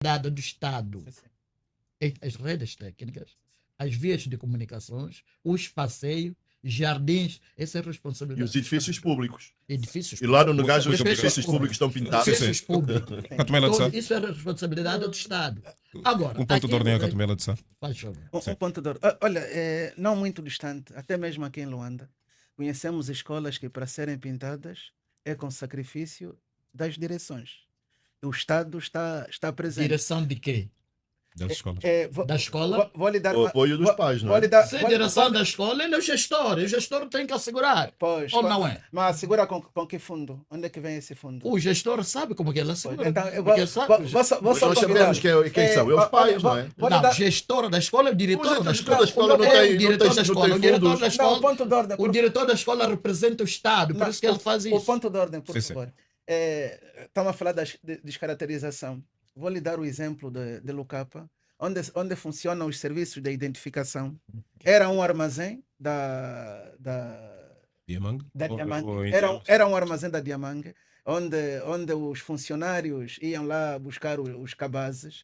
dada do Estado, as redes técnicas, as vias de comunicações, os passeios, jardins, essa é a E responsabilidade. os edifícios públicos. Edifícios E lá no públicos. Negás os edifícios públicos estão pintados. Edifícios públicos. Catumela de Sá. Isso é a responsabilidade do Estado. Agora, Um ponto de ordem a aquilo- Catumela de Sá. Faz favor. Um ponto de ordem. Olha, não muito distante, até mesmo aqui em Luanda, conhecemos escolas que para serem pintadas é com sacrifício das direções. O Estado está presente. Direção de quê? Das escolas. Da escola? Vou lhe dar O apoio dos pais, não é? Se a direção da escola, ele é o gestor tem que assegurar. Pois, Ou não é? Mas segura com que fundo? Onde é que vem esse fundo? O gestor sabe como que ele assegura. Então, eu Porque vou sabe- só Nós convidar. sabemos quem são. É os pais, não é? Vou lhe Não, dar- o gestor da escola é o diretor da O escola. diretor da escola não É tem- o diretor não da tem escola. O diretor fundos. da Não, escola, ponto de ordem. o diretor da escola representa o Estado, por Não, isso que ele faz O isso. ponto de ordem, por Sim, sim. favor. Estamos a falar da descaracterização. Vou lhe dar o exemplo de Lucapa, onde funcionam os serviços de identificação. Era um armazém da Diamang? Diamang. Ou Era um armazém da Diamang, onde os funcionários iam lá buscar os cabazes.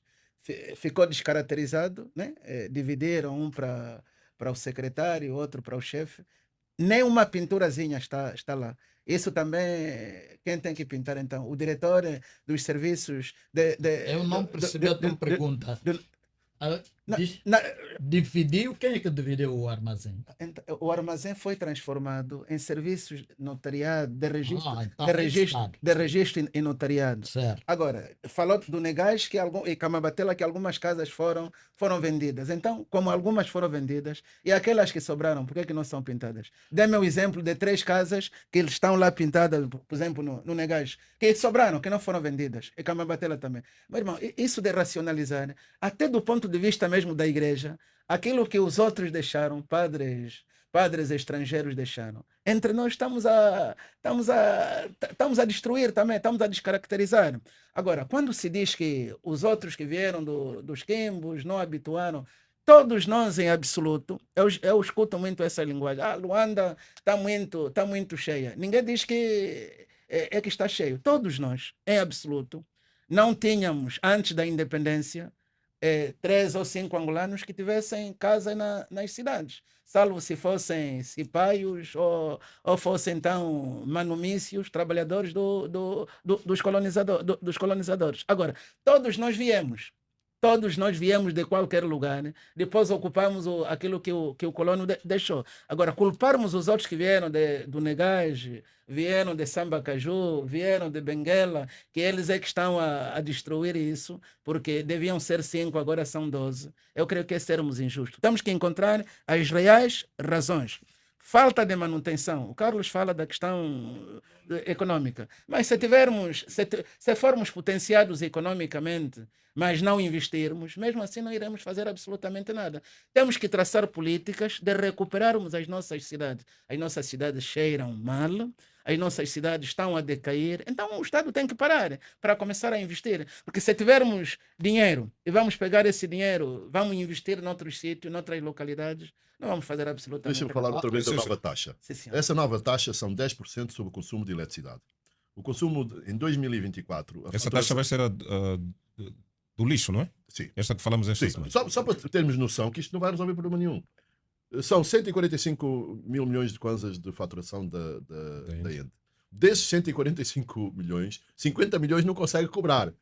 Ficou descaracterizado, né? Dividiram um para o secretário, outro para o chefe. Nem uma pinturazinha está lá. Isso também, quem tem que pintar então? O diretor dos serviços Eu não percebi a tua pergunta. Ah, dividiu? Quem é que dividiu o armazém? O armazém foi transformado em serviços notariado, de registro, então de é registro, Estado. de registro e notariado. Certo. Agora, falou do Negás e Camabatela que algumas casas foram vendidas. Então, como algumas foram vendidas, e aquelas que sobraram, por que não são pintadas? Dê-me o exemplo de 3 casas que estão lá pintadas, por exemplo, no Negás, que sobraram, que não foram vendidas. E Camabatela também. Meu irmão, isso de racionalizar, até do ponto de vista mesmo da igreja, aquilo que os outros deixaram, padres estrangeiros deixaram. Entre nós estamos a destruir também, estamos a descaracterizar. Agora, quando se diz que os outros que vieram dos quimbos não habituaram, todos nós em absoluto, eu escuto muito essa linguagem. Luanda está muito cheia. Ninguém diz que que está cheio. Todos nós, em absoluto, não tínhamos, antes da independência, 3 ou 5 angolanos que tivessem casa nas cidades, salvo se fossem cipaios ou fossem então manumícios, trabalhadores dos colonizadores. Agora, todos nós viemos de qualquer lugar, né? Depois ocupamos aquilo que o colono deixou. Agora, culparmos os outros que vieram do Negás, vieram de Sambacaju, vieram de Benguela, que eles é que estão a destruir isso, porque deviam ser 5, agora são 12. Eu creio que é sermos injustos. Temos que encontrar as reais razões. Falta de manutenção. O Carlos fala da questão econômica. Mas se formos potenciados economicamente, mas não investirmos, mesmo assim não iremos fazer absolutamente nada. Temos que traçar políticas de recuperarmos as nossas cidades. As nossas cidades cheiram mal, as nossas cidades estão a decair, então o Estado tem que parar para começar a investir. Porque se tivermos dinheiro e vamos pegar esse dinheiro, vamos investir noutros sítios, noutras localidades, não vamos fazer absolutamente Deixa-me falar outra vez da sim, nova taxa. Sim, senhor. Essa nova taxa são 10% sobre o consumo de eletricidade. O consumo em 2024... Essa taxa vai ser do lixo, não é? Sim. Esta que falamos esta Sim. semana. Só para termos noção que isto não vai resolver problema nenhum. São 145 mil milhões de kwanzas de faturação da ENDE. Desses 145 milhões, 50 milhões não consegue cobrar.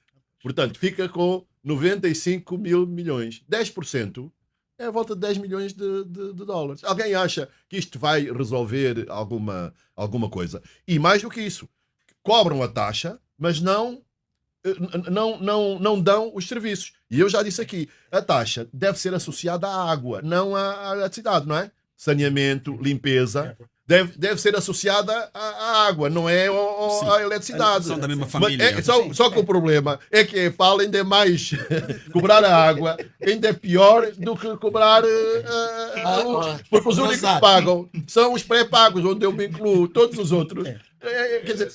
Portanto, fica com 95 mil milhões. 10% é a volta de 10 milhões de dólares. Alguém acha que isto vai resolver alguma coisa? E mais do que isso, cobram a taxa, mas não dão os serviços. E eu já disse aqui, a taxa deve ser associada à água, não à eletricidade, não é? Saneamento, limpeza, deve ser associada à água, não é à eletricidade. São da mesma família. Só que o problema é que a EPAL ainda é mais cobrar a água, ainda é pior do que cobrar porque os únicos que pagam são os pré-pagos, onde eu me incluo, todos os outros. Quer dizer,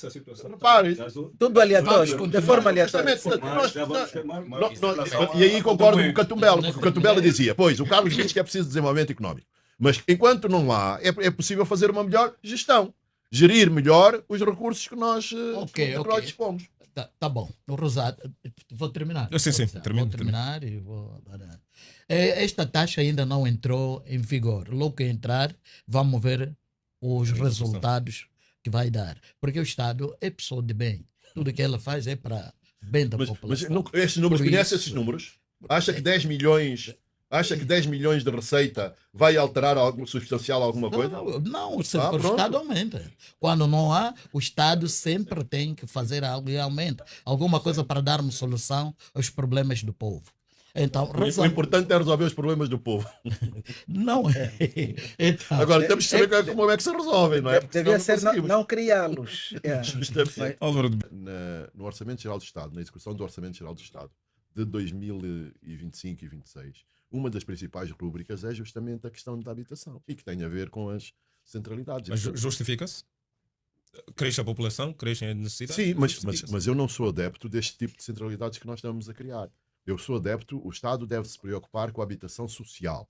repare, Tudo aleatório, de forma aleatória. E aí concordo com o Catumbela, porque o Catumbela dizia, pois, o Carlos diz que é preciso desenvolvimento económico. Mas enquanto não há, é possível fazer uma melhor gestão. Gerir melhor os recursos que nós dispomos. Tá bom. O Rosado, vou terminar. Sim, sim, Vou termina. terminar e vou dar. Esta taxa ainda não entrou em vigor. Logo que entrar, vamos ver os resultados que vai dar. Porque o Estado é pessoa de bem. Tudo que ela faz é para bem da Mas população. não, esses números, Por conhece isso- esses números? Acha que 10 milhões, acha que 10 milhões de receita vai alterar algo substancial alguma coisa? Não, sempre o Pronto. Estado aumenta. Quando não há, o Estado sempre tem que fazer algo e aumenta. Alguma coisa para darmos solução aos problemas do povo. Então, O importante é resolver os problemas do povo. não é. Então, Agora temos que saber como é que se resolvem, não é? Porque Devia senão ser conseguimos. não criá-los. É. Justamente. Álvaro, No Orçamento Geral do Estado, na execução do Orçamento Geral do Estado de 2025 e 2026, uma das principais rúbricas é justamente a questão da habitação e que tem a ver com as centralidades. mas justifica-se? Cresce a população, crescem as necessidades? Sim, Justifica-se. mas eu não sou adepto deste tipo de centralidades que nós estamos a criar. Eu sou adepto, o Estado deve se preocupar com a habitação social.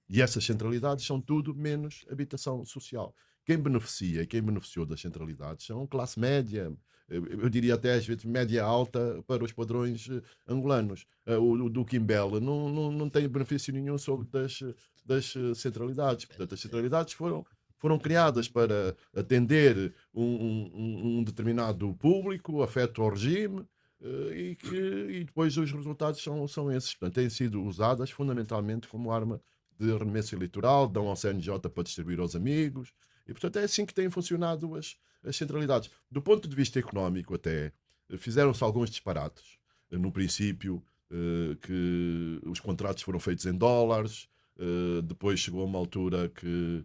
E essas centralidades são tudo menos habitação social. Quem beneficia e quem beneficiou das centralidades são classe média, eu diria até às vezes média alta para os padrões angolanos. O do Quimbela não tem benefício nenhum sobre das centralidades. Portanto, as centralidades foram criadas para atender um determinado público, afeto ao regime, e depois os resultados são esses. Portanto, têm sido usadas fundamentalmente como arma de remessa eleitoral, dão ao CNJ para distribuir aos amigos, e portanto é assim que têm funcionado as centralidades. Do ponto de vista económico até, fizeram-se alguns disparates. No princípio, que os contratos foram feitos em dólares, depois chegou a uma altura que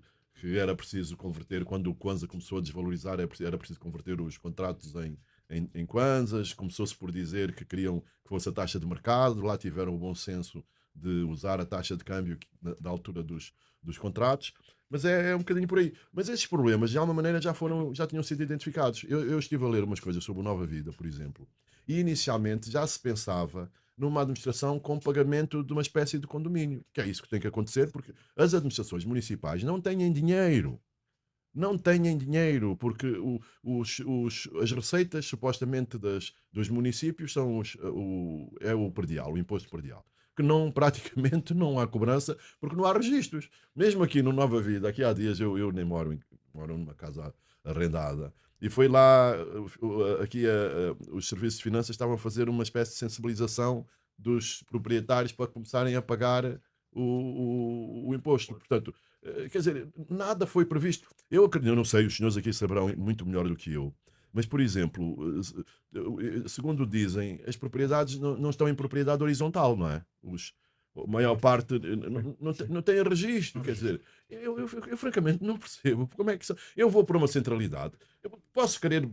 era preciso converter, quando o Kwanza começou a desvalorizar, era preciso converter os contratos em kwanzas, começou-se por dizer que queriam que fosse a taxa de mercado, lá tiveram o bom senso de usar a taxa de câmbio da altura dos contratos, mas é um bocadinho por aí. Mas esses problemas, de alguma maneira, já tinham sido identificados. Eu estive a ler umas coisas sobre o Nova Vida, por exemplo, e inicialmente já se pensava numa administração com pagamento de uma espécie de condomínio, que é isso que tem que acontecer, porque as administrações municipais não têm dinheiro. Não têm dinheiro, porque as receitas, supostamente, dos municípios são o predial, o imposto predial. Que praticamente não há cobrança, porque não há registros. Mesmo aqui no Nova Vida, aqui há dias, eu nem moro numa casa arrendada, e foi lá, aqui os serviços de finanças estavam a fazer uma espécie de sensibilização dos proprietários para começarem a pagar o imposto. Portanto, quer dizer, nada foi previsto. Eu acredito, eu não sei, os senhores aqui saberão muito melhor do que eu, mas, por exemplo, segundo dizem, as propriedades não estão em propriedade horizontal, não é? A maior parte não tem registro, quer dizer, eu francamente não percebo como é que eu vou para uma centralidade, eu posso querer,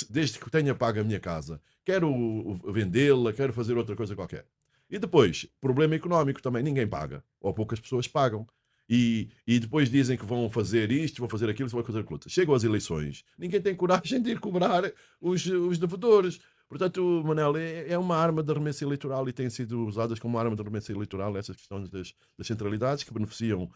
desde que tenha pago a minha casa, quero vendê-la, quero fazer outra coisa qualquer. E depois, problema económico também, ninguém paga, ou poucas pessoas pagam. E depois dizem que vão fazer isto, vão fazer aquilo, vão fazer aquilo. Chegam às eleições, ninguém tem coragem de ir cobrar os devedores. Portanto, Manel, é uma arma de remessa eleitoral e têm sido usadas como arma de remessa eleitoral essas questões das centralidades que beneficiam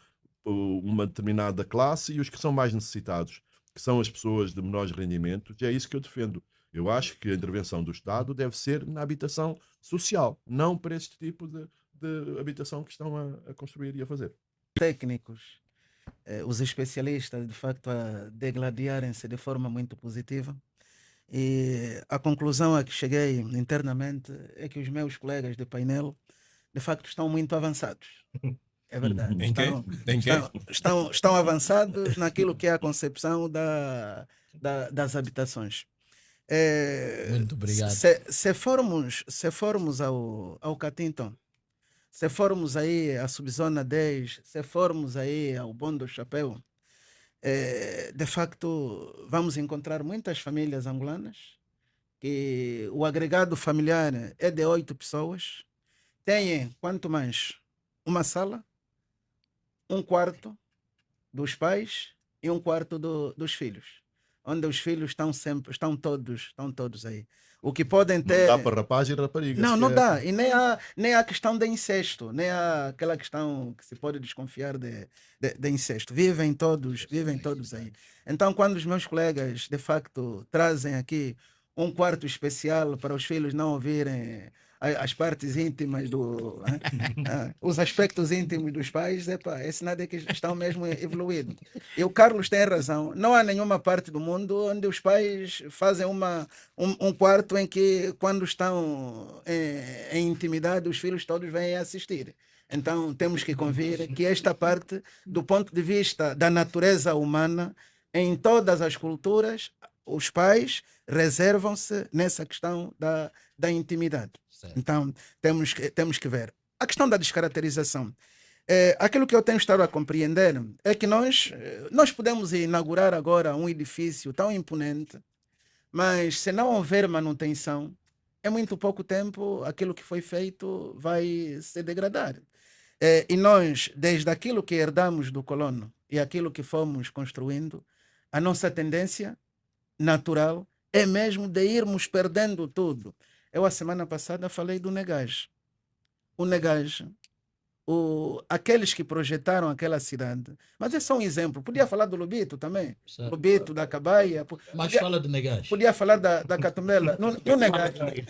uma determinada classe e os que são mais necessitados, que são as pessoas de menores rendimentos, e é isso que eu defendo. Eu acho que a intervenção do Estado deve ser na habitação social, não para este tipo de habitação que estão a construir e a fazer. Técnicos, os especialistas, de facto, a degladiarem-se de forma muito positiva. E a conclusão a que cheguei internamente é que os meus colegas de painel, de facto, estão muito avançados. É verdade. Em quê? Estão avançados naquilo que é a concepção das habitações. Muito obrigado. Se formos ao Catinton, se formos aí à Subzona 10, se formos aí ao Bom do Chapéu, de facto vamos encontrar muitas famílias angolanas que o agregado familiar é de 8 pessoas, têm quanto mais uma sala, um quarto dos pais e um quarto dos filhos, onde os filhos estão todos aí. O que podem ter... Não dá para rapaz e rapariga. Não dá. E nem há questão de incesto, nem há aquela questão que se pode desconfiar de incesto. Vivem todos aí. Então, quando os meus colegas, de facto, trazem aqui um quarto especial para os filhos não ouvirem as partes íntimas os aspectos íntimos dos pais, é sinal de que estão mesmo evoluídos. E o Carlos tem razão, não há nenhuma parte do mundo onde os pais fazem um quarto em que, quando estão em intimidade, os filhos todos vêm assistir. Então temos que convir que esta parte, do ponto de vista da natureza humana, em todas as culturas, os pais reservam-se nessa questão da intimidade. Certo. Então, temos que ver. A questão da descaracterização. Aquilo que eu tenho estado a compreender é que nós podemos inaugurar agora um edifício tão imponente, mas se não houver manutenção, em muito pouco tempo, aquilo que foi feito vai se degradar. E nós, desde aquilo que herdamos do colono e aquilo que fomos construindo, a nossa tendência natural é mesmo de irmos perdendo tudo. Eu, a semana passada, falei do Negage. O Negage, aqueles que projetaram aquela cidade. Mas é só um exemplo. Podia falar do Lubito também. Certo. Lubito, da Cabaia. Mas fala de Negás. Podia falar da Catumbela. No Negage.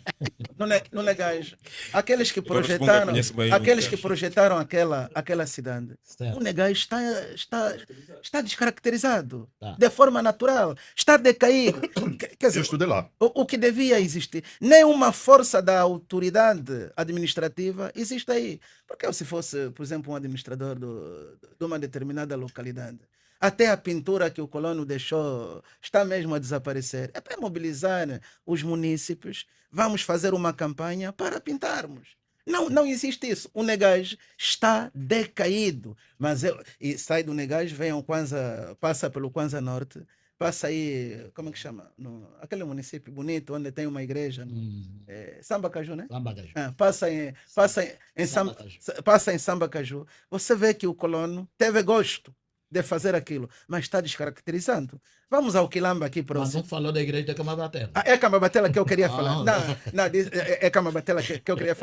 No Negage. Aqueles que projetaram, aquela cidade. Certo. O Negage está descaracterizado. Tá. De forma natural. Está decaído. Quer dizer, Eu estudei lá. o que devia existir. Nenhuma força da autoridade administrativa existe aí. Porque se fosse, por exemplo, um administrador de uma determinada localidade, até a pintura que o colono deixou está mesmo a desaparecer. É para mobilizar os munícipes. Vamos fazer uma campanha para pintarmos. Não existe isso. O Negage está decaído. Mas e sai do Negage, vem ao Kwanza, passa pelo Kwanza Norte, passa aí, como é que chama? Aquele município bonito onde tem uma igreja. Sambacaju, né? Sambacaju. Passa em Sambacaju. Você vê que o colono teve gosto de fazer aquilo, mas está descaracterizando. Vamos ao Quilamba aqui Mas próximo. não falou da igreja da Camabatela. É Camabatela que eu queria falar. Ah. É Camabatela que eu queria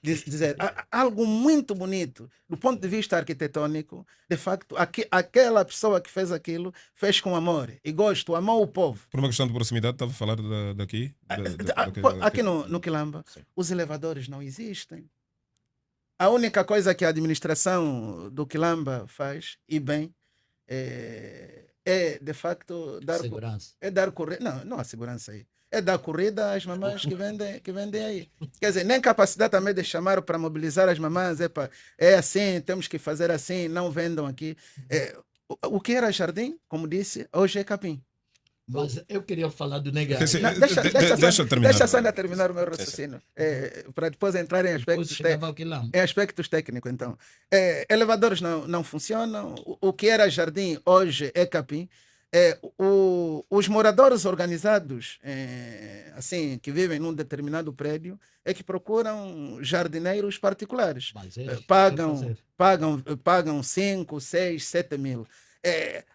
dizer. Algo muito bonito, do ponto de vista arquitetônico, de facto, aquela pessoa que fez aquilo, fez com amor e gosto, amou o povo. Por uma questão de proximidade, estava a falar daqui? Aqui no Quilamba, os elevadores não existem. A única coisa que a administração do Quilamba faz, e bem, de facto dar Segurança. dar corrida. Não há segurança aí. É dar corrida às mamães que vendem aí. Quer dizer, nem capacidade também de chamar para mobilizar as mamães. É assim, temos que fazer assim, não vendam aqui. O que era jardim, como disse, hoje é capim. Mas eu queria falar do Negás. Deixa eu terminar. Deixa só ainda terminar o meu raciocínio. Para depois entrar em aspectos técnicos. Então, elevadores não funcionam. O que era jardim hoje é capim. Os moradores organizados, assim, que vivem num determinado prédio, é que procuram jardineiros particulares. Mas Pagam 5, 6, 7 mil.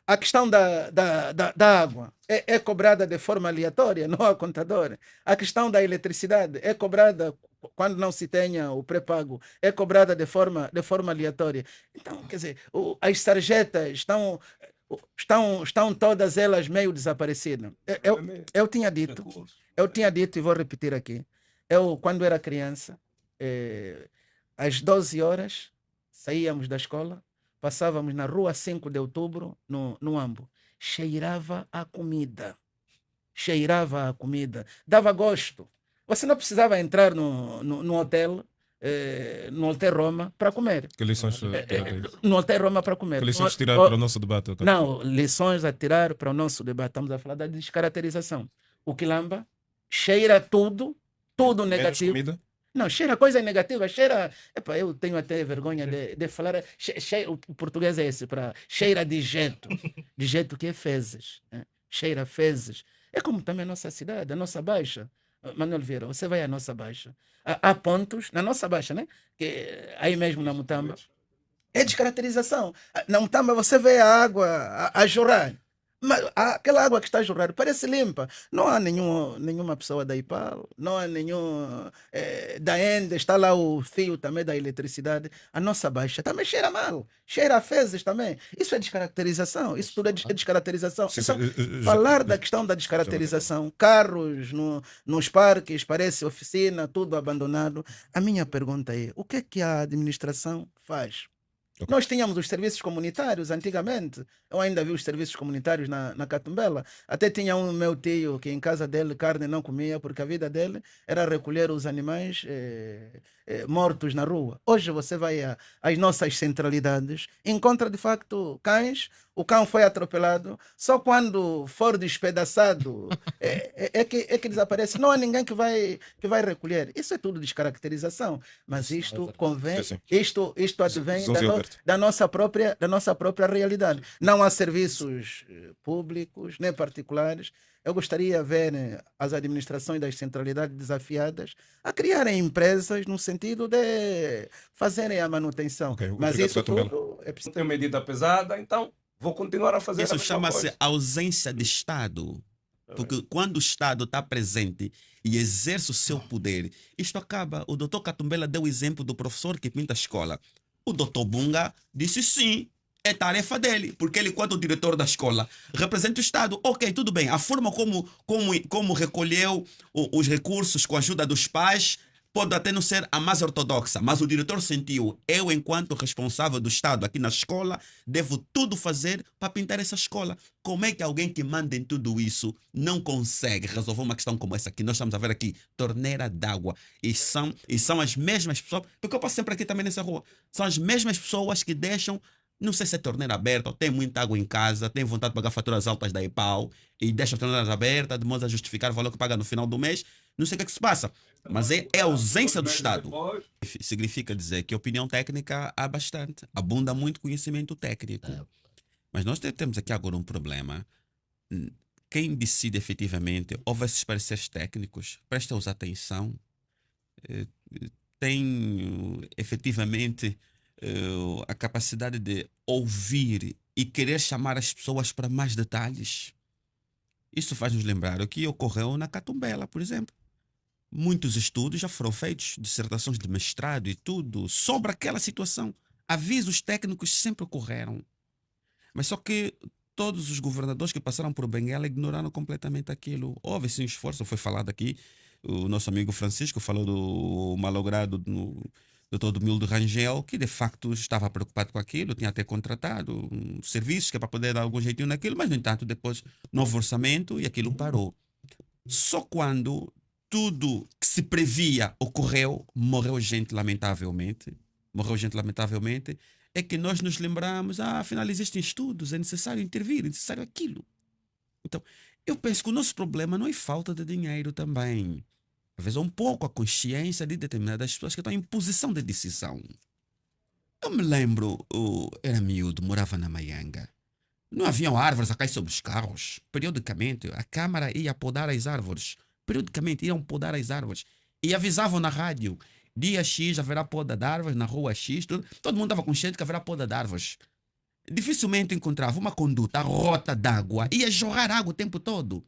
A questão da água é cobrada de forma aleatória, não há contador. A questão da eletricidade é cobrada, quando não se tenha o pré-pago, é cobrada de forma aleatória. Então, quer dizer, as sarjetas estão todas elas meio desaparecidas. Eu tinha dito e vou repetir aqui. Eu, quando era criança, às 12 horas, saíamos da escola, passávamos na rua 5 de outubro, no Ambo. Cheirava a comida. Dava gosto. Você não precisava entrar no hotel, no Hotel Roma, para comer. Que lições No Hotel Roma para comer. que lições tirar para o nosso debate? Não, lições a tirar para o nosso debate. Estamos a falar da descaracterização. O Quilamba cheira tudo negativo. Menos comida? Não, cheira coisa negativa, cheira. Eu tenho até vergonha de falar. O português é esse, cheira de jeito que é fezes. Né? Cheira fezes. É como também a nossa cidade, a nossa Baixa. Manuel Vieira, você vai à nossa Baixa. Há pontos, na nossa Baixa, né? Que aí mesmo na Mutamba. É descaracterização. Na Mutamba você vê a água a jorrar. Mas aquela água que está a jorrar parece limpa. Não há nenhuma pessoa da IPAL, não há nenhum da ENDE, está lá o fio também da eletricidade. A nossa baixa também cheira mal, cheira a fezes também. Isso é descaracterização, isso tudo é descaracterização. Sim, Então, sim, falar da questão da descaracterização, carros nos parques, parece oficina, tudo abandonado. A minha pergunta é, o que a administração faz? Ok. Nós tínhamos os serviços comunitários antigamente. Eu ainda vi os serviços comunitários na Catumbela. Até tinha um meu tio que em casa dele carne não comia porque a vida dele era recolher os animais mortos na rua. Hoje você vai às nossas centralidades, encontra de facto cães, o cão foi atropelado, só quando for despedaçado é que desaparece. Não há ninguém que vai recolher. Isso é tudo descaracterização. Mas isto convém, Sim, sim. isto advém Zé Alberto. da nossa própria realidade. Não há serviços públicos nem particulares. Eu gostaria de ver as administrações das centralidades desafiadas a criarem empresas no sentido de fazerem a manutenção. Ok, Mas obrigado, isso Catumbela. tudo é preciso. Não tenho medida pesada, então vou continuar a fazer a Isso mesma chama-se coisa. ausência de Estado. Porque quando o Estado está presente e exerce o seu poder, isto acaba. O doutor Catumbela deu o exemplo do professor que pinta a escola. O doutor Bunga disse sim, é tarefa dele, porque ele, enquanto diretor da escola, representa o Estado. Ok, tudo bem. A forma como recolheu os recursos com a ajuda dos pais pode até não ser a mais ortodoxa, mas o diretor sentiu, eu, enquanto responsável do Estado aqui na escola, devo tudo fazer para pintar essa escola. Como é que alguém que manda em tudo isso não consegue resolver uma questão como essa que nós estamos a ver aqui? Torneira d'água. E são as mesmas pessoas, porque eu passo sempre aqui também nessa rua, são as mesmas pessoas que deixam, não sei se é torneira aberta, ou tem muita água em casa, tem vontade de pagar faturas altas da EPAL e deixa as torneiras abertas, de modo a justificar o valor que paga no final do mês. Não sei o que é que se passa, mas é a ausência do Estado. Depois, Significa dizer que opinião técnica há bastante, abunda muito conhecimento técnico. Mas nós temos aqui agora um problema. Quem decide efetivamente, houve esses pareceres técnicos, presta-os atenção, tem efetivamente a capacidade de ouvir e querer chamar as pessoas para mais detalhes. Isso faz nos lembrar o que ocorreu na Catumbela, por exemplo. Muitos estudos já foram feitos, dissertações de mestrado e tudo, sobre aquela situação. Avisos técnicos sempre ocorreram. Mas só que todos os governadores que passaram por Benguela ignoraram completamente aquilo. Houve sim um esforço, foi falado aqui. O nosso amigo Francisco falou do malogrado Dr. Domildo Rangel, que de facto estava preocupado com aquilo, tinha até contratado serviços que é para poder dar algum jeitinho naquilo, mas no entanto depois novo orçamento e aquilo parou. Só quando tudo que se previa ocorreu, morreu gente lamentavelmente, é que nós nos lembramos, afinal existem estudos, é necessário intervir, é necessário aquilo. Então, eu penso que o nosso problema não é falta de dinheiro também. Às vezes é um pouco a consciência de determinadas pessoas que estão em posição de decisão. Eu me lembro, era miúdo, morava na Maianga. Não haviam árvores a cair sobre os carros. Periodicamente, a Câmara ia podar as árvores. Periodicamente iam podar as árvores. E avisavam na rádio, dia X haverá poda de árvores, na rua X. Todo mundo estava consciente que haverá poda de árvores. Dificilmente encontrava uma conduta rota d'água. Ia jorrar água o tempo todo.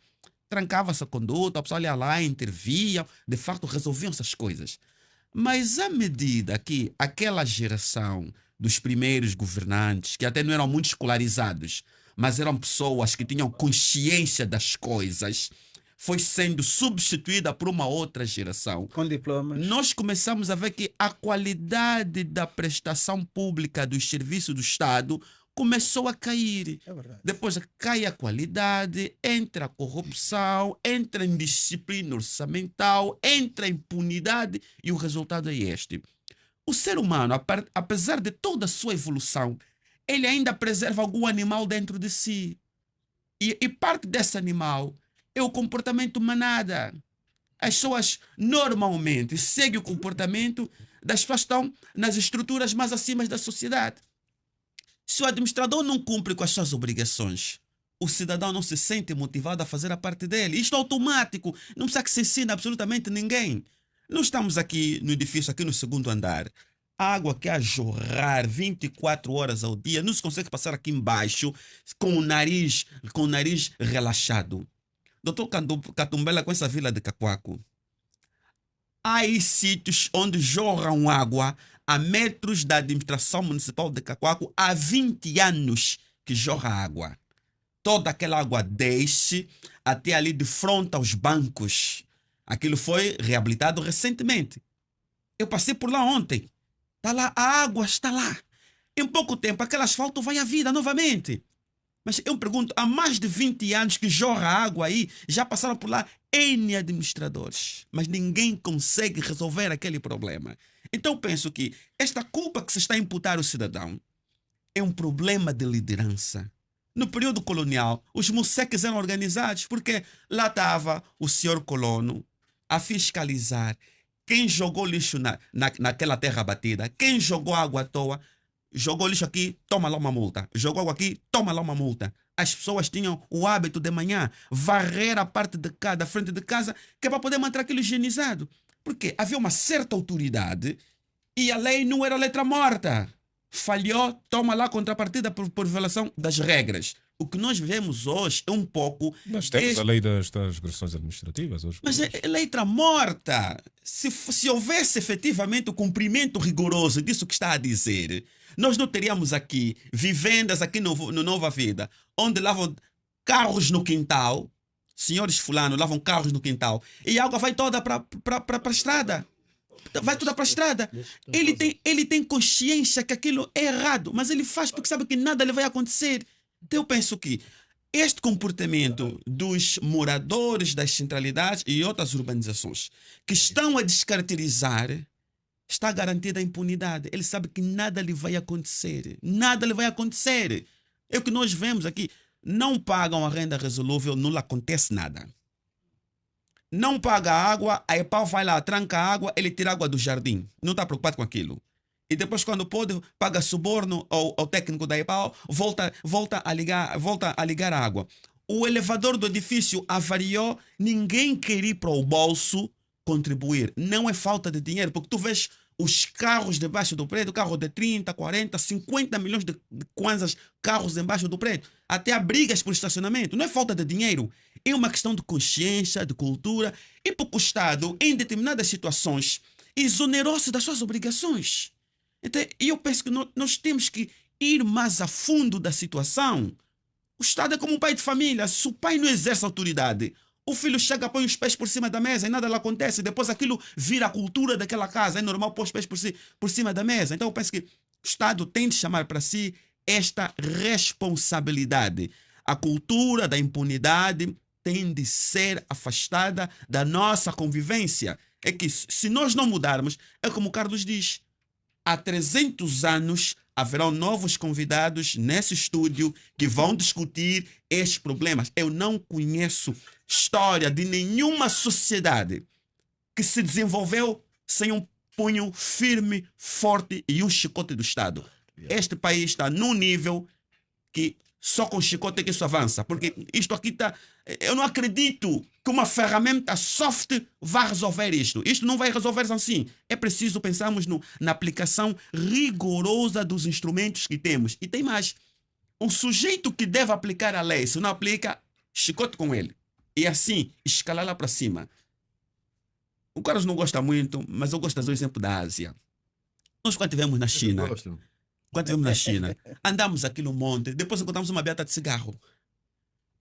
Trancava-se a conduta, a pessoa ia lá, intervia, de facto resolviam essas coisas. Mas à medida que aquela geração dos primeiros governantes, que até não eram muito escolarizados, mas eram pessoas que tinham consciência das coisas, foi sendo substituída por uma outra geração. Com diplomas. Nós começamos a ver que a qualidade da prestação pública dos serviços do Estado começou a cair. É verdade. Depois cai a qualidade, entra a corrupção, entra a indisciplina orçamental, entra a impunidade e o resultado é este. O ser humano, apesar de toda a sua evolução, ele ainda preserva algum animal dentro de si. E parte desse animal é o comportamento manada. As pessoas normalmente seguem o comportamento das pessoas que estão nas estruturas mais acima da sociedade. Se o administrador não cumpre com as suas obrigações, o cidadão não se sente motivado a fazer a parte dele. Isto é automático, não precisa que se ensine absolutamente ninguém. Nós estamos aqui no edifício, aqui no segundo andar. água que a jorrar 24 horas ao dia, não se consegue passar aqui embaixo com o nariz relaxado. Doutor Catumbela, com essa vila de Cacoaco, há aí sítios onde jorram água a metros da administração municipal de Cacoaco há 20 anos que jorra água. Toda aquela água desce até ali de frente aos bancos. Aquilo foi reabilitado recentemente. Eu passei por lá ontem. Está lá, a água está lá. Em pouco tempo, aquele asfalto vai à vida novamente. Mas eu pergunto, há mais de 20 anos que jorra água aí, já passaram por lá N administradores, mas ninguém consegue resolver aquele problema. Então eu penso que esta culpa que se está a imputar ao cidadão é um problema de liderança. No período colonial, os museques eram organizados porque lá estava o senhor colono a fiscalizar quem jogou lixo naquela terra batida, quem jogou água à toa, jogou lixo aqui, toma lá uma multa. Jogou água aqui, toma lá uma multa. As pessoas tinham o hábito de manhã varrer a parte da frente de casa, que é para poder manter aquilo higienizado. Porque havia uma certa autoridade e a lei não era letra morta. Falhou, toma lá contrapartida por violação das regras. O que nós vemos hoje é um pouco... Nós temos a lei das transgressões administrativas hoje. Mas é letra morta. Se houvesse efetivamente o cumprimento rigoroso disso que está a dizer, nós não teríamos aqui vivendas aqui no Nova Vida, onde lavam carros no quintal, senhores fulano lavam carros no quintal, e a água vai toda para a estrada. Vai toda para a estrada. Ele tem consciência que aquilo é errado, mas ele faz porque sabe que nada lhe vai acontecer. Então eu penso que este comportamento dos moradores das centralidades e outras urbanizações que estão a descaracterizar, está garantida a impunidade. Ele sabe que nada lhe vai acontecer. Nada lhe vai acontecer. É o que nós vemos aqui. Não pagam a renda resolúvel, não lhe acontece nada. Não paga água, a EPAL vai lá, tranca a água, ele tira a água do jardim. Não está preocupado com aquilo. E depois, quando pode, paga suborno ao técnico da EPAL, volta a ligar a água. O elevador do edifício avariou, ninguém quer ir para o bolso contribuir. Não é falta de dinheiro, porque tu vês os carros debaixo do prédio, carro de 30, 40, 50 milhões de kwanzas, carros debaixo do prédio. Até há brigas por estacionamento. Não é falta de dinheiro. É uma questão de consciência, de cultura. E porque o Estado, em determinadas situações, exonerou-se das suas obrigações. Então, eu penso que nós temos que ir mais a fundo da situação. O Estado é como um pai de família. Se o pai não exerce autoridade, o filho chega, põe os pés por cima da mesa e nada lhe acontece. Depois aquilo vira a cultura daquela casa. É normal pôr os pés por cima da mesa. Então eu penso que o Estado tem de chamar para si esta responsabilidade. A cultura da impunidade tem de ser afastada da nossa convivência. É que se nós não mudarmos, é como o Carlos diz, há 300 anos haverão novos convidados nesse estúdio que vão discutir estes problemas. Eu não conheço história de nenhuma sociedade que se desenvolveu sem um punho firme, forte e um chicote do Estado. Este país está num nível que só com chicote é que isso avança. Porque isto aqui está... Eu não acredito que uma ferramenta soft vá resolver isto. Isto não vai resolver assim. É preciso pensarmos na aplicação rigorosa dos instrumentos que temos. E tem mais. Um sujeito que deve aplicar a lei, se não aplica, chicote com ele. E assim, escalar lá para cima. O Carlos não gosta muito, mas eu gosto do exemplo da Ásia. Nós quando estivemos na China... Quando estivemos na China, andamos aqui no monte, depois encontramos uma beata de cigarro.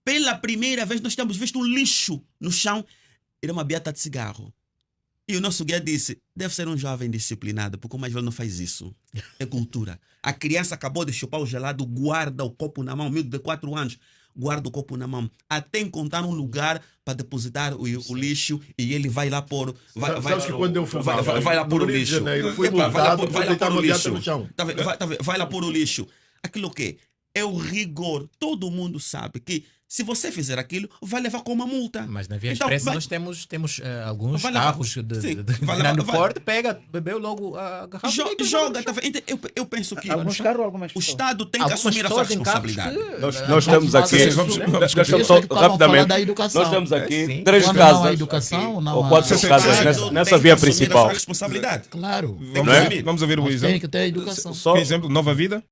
Pela primeira vez nós tínhamos visto um lixo no chão, era uma beata de cigarro. E o nosso guia disse, deve ser um jovem disciplinado, porque o mais velho não faz isso. É cultura. A criança acabou de chupar o gelado, guarda o copo na mão, miúdo de 4 anos, guarda o copo na mão, até encontrar um lugar para depositar o lixo e ele vai lá pôr... Sabes que quando eu fumava, vai lá pôr o lixo. Vai lá pôr o lixo. Aquilo que é o rigor. Todo mundo sabe que Se você fizer aquilo, vai levar com uma multa. Mas na Via Então, Expressa vai- nós temos alguns vai levar- carros de sim, vai grande levar- vai- porte, pega, bebeu logo a garrafa. e Joga, tá vendo? Então, eu penso que Alguns carros, algumas o pessoas. Estado tem que Algumas assumir a sua pessoas em carros responsabilidade. Nós nós temos aqui- vamos Nós discutir. estamos só rapidamente. Da educação. Nós temos aqui Sim. 3 Quando não há casas, educação, aqui, não ou há- 4 Sim, casas sim, nessa, Tem nessa que via assumir a principal. sua responsabilidade. Claro. Vamos, Não é? vamos ouvir o Mas exemplo. tem que ter educação. Só, Por exemplo, Nova Vida.